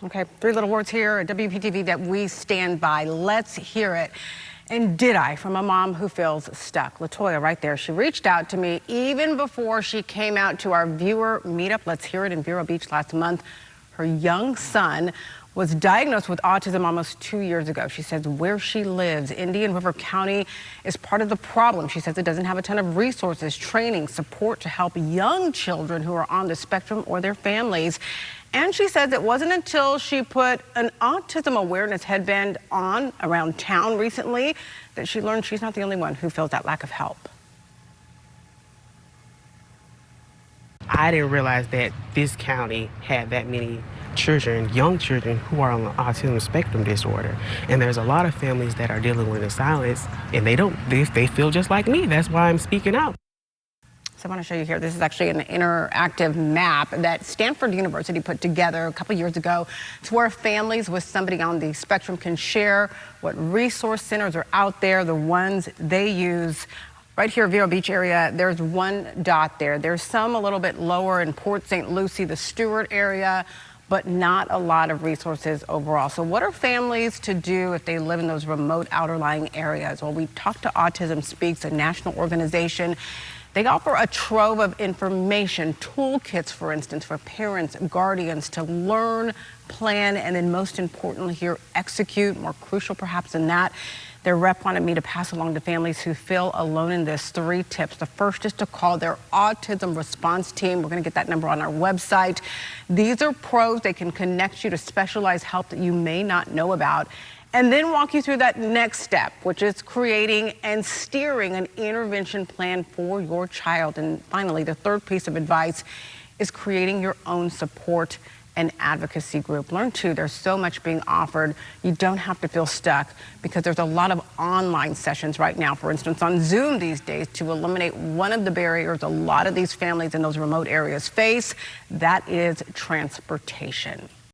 Okay, three little words here at WPTV that we stand by. Let's hear it. And did I, from a mom who feels stuck. Latoya right there. She reached out to me even before she came out to our viewer meetup. Let's hear it in Vero Beach last month. Her young son was diagnosed with autism almost 2 years ago. She says where she lives, Indian River County, is part of the problem. She says it doesn't have a ton of resources, training, support to help young children who are on the spectrum or their families. And she says it wasn't until she put an autism awareness headband on around town recently that she learned she's not the only one who feels that lack of help. I didn't realize that this county had that many children, young children, who are on the autism spectrum disorder. And there's a lot of families that are dealing with the silence, and they feel just like me. That's why I'm speaking out. So I want to show you here. This is actually an interactive map that Stanford University put together a couple years ago to where families with somebody on the spectrum can share what resource centers are out there, the ones they use. Right here, Vero Beach area, there's one dot there. There's some a little bit lower in Port St. Lucie, the Stewart area, but not a lot of resources overall. So what are families to do if they live in those remote outerlying areas? Well, we talked to Autism Speaks, a national organization. They offer a trove of information, toolkits, for instance, for parents, guardians to learn, plan, and then most importantly here, execute. More crucial perhaps than that, their rep wanted me to pass along to families who feel alone in this 3 tips. The first is to call their autism response team. We're going to get that number on our website. These are pros. They can connect you to specialized help that you may not know about, and then walk you through that next step, which is creating and steering an intervention plan for your child. And finally, the third piece of advice is creating your own support and advocacy group. Learn too, there's so much being offered. You don't have to feel stuck because there's a lot of online sessions right now, for instance, on Zoom these days, to eliminate one of the barriers a lot of these families in those remote areas face. That is transportation.